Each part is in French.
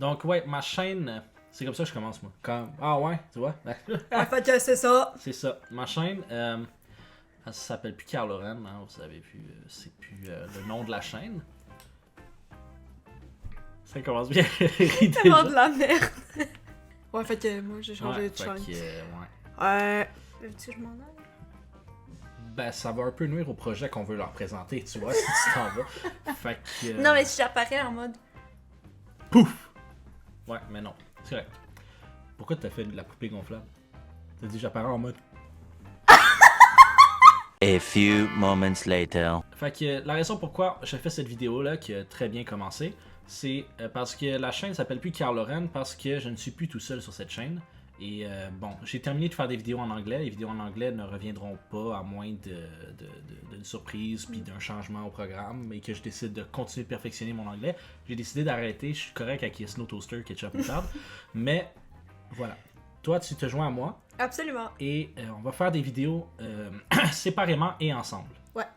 Donc, ouais, ma chaîne, c'est comme ça que je commence, moi. Ah ouais, tu vois? En fait, c'est ça. C'est ça. Ma chaîne, elle s'appelle plus Carl Loren, hein, vous avez vu, c'est plus le nom de la chaîne. Ça commence bien à rire Tellement de déjà. la merde. Ouais, fait que moi, j'ai changé Ouais, de fait chaîne. que, ouais. Veux-tu que je m'en aille? Ben, ça va un peu nuire au projet qu'on veut leur présenter, tu vois, si tu t'en vas. Fait que... Non, mais si j'apparais en mode... Pouf! Ouais, mais non, c'est correct. Pourquoi t'as fait de la poupée gonflable? T'as dit j'apparais en mode... A few moments later. Fait que la raison pourquoi j'ai fait cette vidéo-là, qui a très bien commencé, c'est parce que la chaîne s'appelle plus Carl Loren, parce que je ne suis plus tout seul sur cette chaîne. Et bon, j'ai terminé de faire des vidéos en anglais. Les vidéos en anglais ne reviendront pas à moins d'une surprise puis d'un changement au programme et que je décide de continuer de perfectionner mon anglais. J'ai décidé d'arrêter. Je suis correct avec les Snow Toaster, Ketchup Moutarde. Mais voilà. Toi, tu te joins à moi Absolument. et on va faire des vidéos séparément et ensemble. Ouais.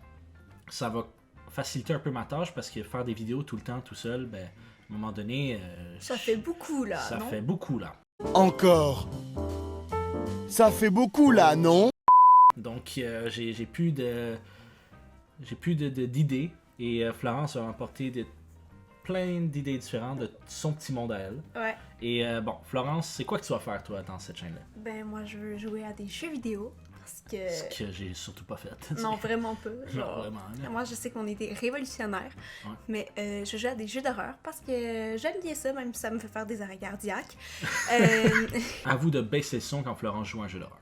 Ça va faciliter un peu ma tâche parce que faire des vidéos tout le temps, tout seul, ben, à un moment donné... Ça fait beaucoup, là, Ça non? fait beaucoup, là. Encore. Ça fait beaucoup là, non? Donc j'ai plus d'idées et Florence a apporté plein d'idées différentes de son petit monde à elle. Ouais. Et bon, Florence, c'est quoi que tu vas faire toi dans cette chaîne-là? Ben, moi, je veux jouer à des jeux vidéo. Parce que... Ce que j'ai surtout pas fait. Non, vraiment pas. Non, vraiment. Là. Moi, je sais qu'on est des révolutionnaires, Ouais. mais je joue à des jeux d'horreur parce que j'aime bien ça, même si ça me fait faire des arrêts cardiaques. À vous de baisser le son quand Florence joue à un jeu d'horreur.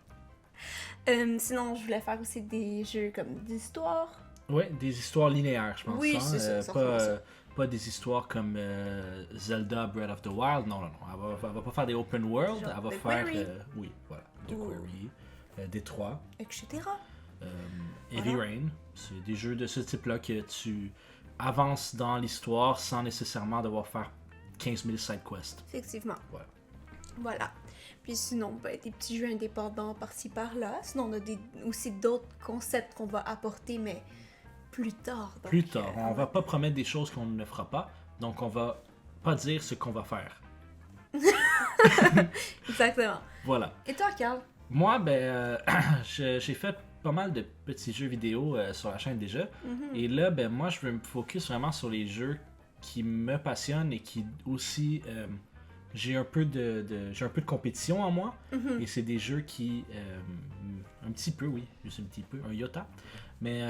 Sinon, je voulais faire aussi des jeux comme d'histoire. Ouais, des histoires linéaires, je pense. Oui, hein, c'est ça, ça ressemble à ça. pas des histoires comme Zelda Breath of the Wild. Non, non, non. Elle va pas faire des open world. Genre Elle va The faire. Quarry. Oui, voilà. The Ou- Quarry. Détroit. Etc. Heavy Voilà. Rain. C'est des jeux de ce type-là que tu avances dans l'histoire sans nécessairement devoir faire 15 000 side quests. Effectivement. Voilà. Voilà. Puis sinon, ben, des petits jeux indépendants par-ci par-là. Sinon, on a aussi d'autres concepts qu'on va apporter, mais plus tard. Donc, Plus tard, on va pas promettre des choses qu'on ne fera pas, donc on va pas dire ce qu'on va faire. Exactement. Voilà. Et toi, Carl? Moi, ben, j'ai fait pas mal de petits jeux vidéo sur la chaîne déjà. Et là, ben, moi, je veux me focus vraiment sur les jeux qui me passionnent et qui aussi... j'ai un peu j'ai un peu de compétition en moi. Et c'est des jeux qui... un petit peu, oui. Juste un petit peu. Un iota. Mais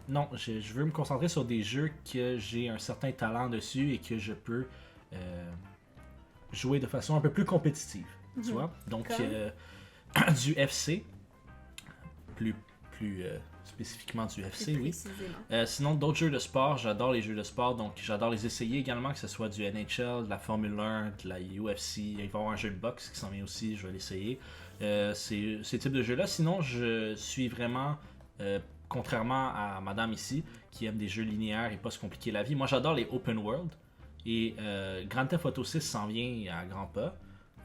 non, je veux me concentrer sur des jeux que j'ai un certain talent dessus et que je peux jouer de façon un peu plus compétitive. Tu vois? Donc, Comme? du FC. Plus spécifiquement du FC, Plus oui. précisément. Sinon, d'autres jeux de sport, j'adore les jeux de sport, donc j'adore les essayer également, que ce soit du NHL, de la Formule 1, de la UFC, il va y avoir un jeu de boxe qui s'en vient aussi, je vais l'essayer. Ces types de jeux-là. Sinon, je suis vraiment, contrairement à madame ici, qui aime des jeux linéaires et pas se compliquer la vie, moi j'adore les open world, et Grand Theft Auto 6 s'en vient à grands pas,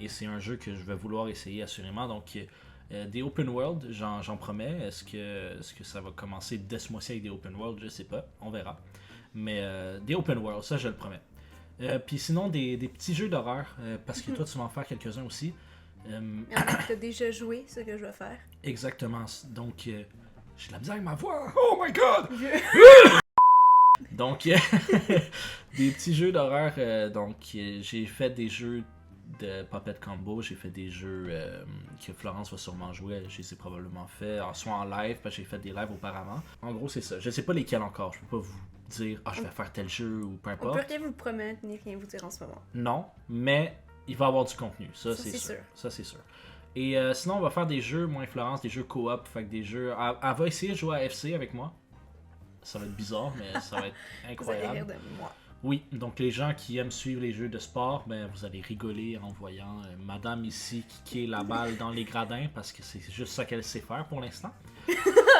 et c'est un jeu que je vais vouloir essayer assurément, donc... des open world, j'en promets. Est-ce que ça va commencer dès ce mois-ci avec des open world? Je sais pas, on verra. Mais des open world, ça je le promets. Puis sinon, des petits jeux d'horreur, parce que toi tu vas en faire quelques-uns aussi. Il y en a qui ont déjà joué, ce que je vais faire. Exactement. Donc, j'ai de la misère avec ma voix. Oh my god! Donc, des petits jeux d'horreur. Donc, j'ai fait des jeux de Puppet Combo, j'ai fait des jeux que Florence va sûrement jouer, je les ai probablement fait, soit en live, parce que j'ai fait des lives auparavant. En gros, c'est ça. Je sais pas lesquels encore, je peux pas vous dire, je vais faire tel jeu ou peu On importe. peut rien vous promettre ni rien vous dire en ce moment. Non, mais il va y avoir du contenu, ça c'est sûr. Ça c'est sûr. Et sinon, on va faire des jeux, moi et Florence, des jeux co-op, fait que des jeux... Elle va essayer de jouer à FC avec moi. Ça va être bizarre, mais ça va être Vous allez incroyable. rire de moi. Oui, donc les gens qui aiment suivre les jeux de sport, ben vous allez rigoler en voyant madame ici kicker la balle dans les gradins parce que c'est juste ça qu'elle sait faire pour l'instant.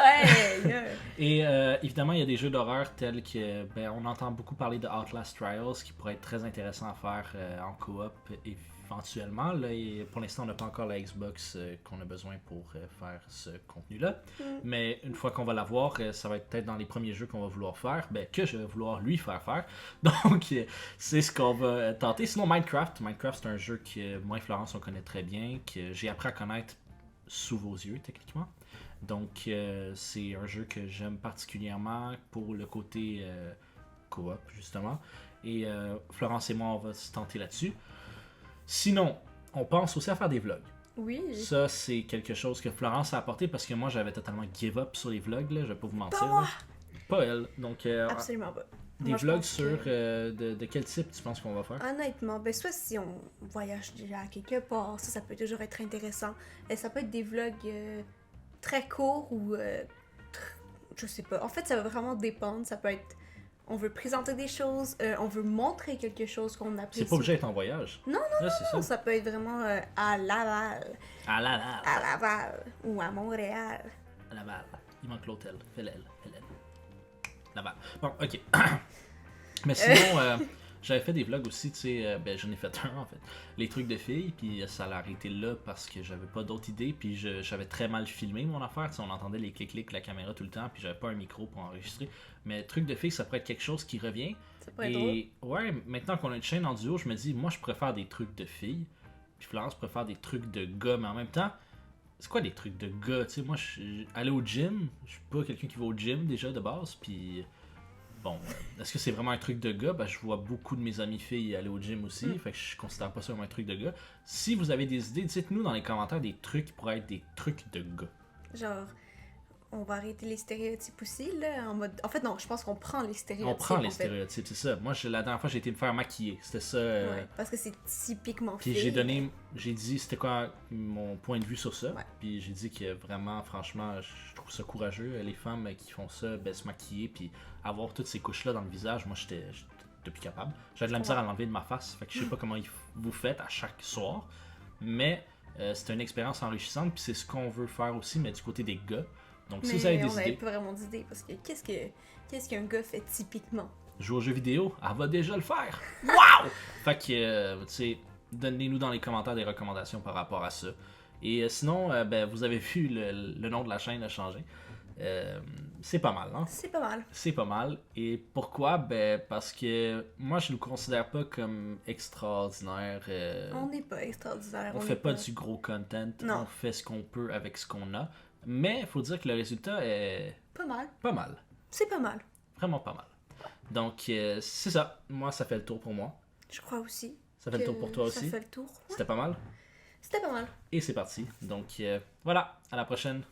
Hey! Et évidemment, il y a des jeux d'horreur tels que, on entend beaucoup parler de Outlast Trials, qui pourrait être très intéressant à faire en coop éventuellement. Là, et pour l'instant, on n'a pas encore la Xbox qu'on a besoin pour faire ce contenu-là. Mais une fois qu'on va l'avoir, ça va être peut-être dans les premiers jeux qu'on va vouloir faire, que je vais vouloir lui faire faire. Donc, c'est ce qu'on va tenter. Sinon, Minecraft, c'est un jeu que moi et Florence, on connaît très bien, que j'ai appris à connaître sous vos yeux, techniquement. Donc, c'est un jeu que j'aime particulièrement pour le côté coop, justement. Et Florence et moi, on va se tenter là-dessus. Sinon, on pense aussi à faire des vlogs. Oui. Ça, c'est quelque chose que Florence a apporté parce que moi, j'avais totalement give up sur les vlogs, là, je vais pas vous mentir. Pas moi! Là. Pas elle. Donc, Absolument pas. des Moi, je vlogs pense sur que- de quel type tu penses qu'on va faire? Honnêtement, soit si on voyage déjà à quelque part, ça peut toujours être intéressant. Et ça peut être des vlogs très courts ou je sais pas. En fait, ça va vraiment dépendre. Ça peut être on veut présenter des choses, on veut montrer quelque chose qu'on apprécie. C'est pas obligé d'être en voyage. Non, Là, c'est ça. Ça peut être vraiment à Laval, À Laval. à Laval ou à Montréal. À Laval. Il manque l'hôtel. Fais-l'aile. Laval. Bon, ok. Mais sinon, j'avais fait des vlogs aussi, tu sais, j'en ai fait un en fait. Les trucs de filles, puis ça l'a arrêté là parce que j'avais pas d'autres idées, puis j'avais très mal filmé mon affaire, tu sais, on entendait les clics-clics de la caméra tout le temps, puis j'avais pas un micro pour enregistrer. Mais trucs de filles, ça pourrait être quelque chose qui revient. Ça pourrait être drôle. Et ouais, maintenant qu'on a une chaîne en duo, je me dis, moi je préfère des trucs de filles, puis Florence préfère des trucs de gars, mais en même temps, c'est quoi des trucs de gars, tu sais, moi, aller au gym, je suis pas quelqu'un qui va au gym déjà de base, puis bon, est-ce que c'est vraiment un truc de gars? Je vois beaucoup de mes amis filles aller au gym aussi, fait que je considère pas ça comme un truc de gas. Si vous avez des idées, dites-nous dans les commentaires des trucs qui pourraient être des trucs de gars. Genre, on va arrêter les stéréotypes aussi, là, en mode... En fait, non, je pense qu'on prend les stéréotypes. On prend les en fait. stéréotypes, c'est ça. Moi, la dernière fois, j'ai été me faire maquiller, c'était ça. Ouais, parce que c'est typiquement Puis fille. j'ai dit c'était quoi mon point de vue sur ça. Ouais. Puis j'ai dit que vraiment, franchement, je trouve ça courageux, les femmes qui font ça, se maquiller, puis avoir toutes ces couches-là dans le visage, moi j'étais plus capable. J'avais de la misère à l'enlever de ma face, fait que je sais pas comment vous faites à chaque soir, mais c'est une expérience enrichissante, puis c'est ce qu'on veut faire aussi, mais du côté des gars. Donc si vous avez Mais on des n'avait idées, pas vraiment d'idées, parce que qu'est-ce qu'un gars fait typiquement? jouer aux jeux vidéo, elle va déjà le faire. Wow! Fait que, tu sais, donnez-nous dans les commentaires des recommandations par rapport à ça. Et sinon, vous avez vu le nom de la chaîne a changé. C'est pas mal, hein? C'est pas mal. C'est pas mal. Et pourquoi? Parce que moi, je ne le considère pas comme extraordinaire. On n'est pas extraordinaire. On fait pas du gros content. Non. On fait ce qu'on peut avec ce qu'on a. Mais il faut dire que le résultat est Pas mal. pas mal. C'est pas mal. Vraiment pas mal. Donc, c'est ça. Moi, ça fait le tour pour moi. Je crois aussi. Ça fait le que tour pour toi Ça aussi. fait le tour. Ouais, C'était pas mal. c'était pas mal. Et c'est parti. Donc, voilà. À la prochaine.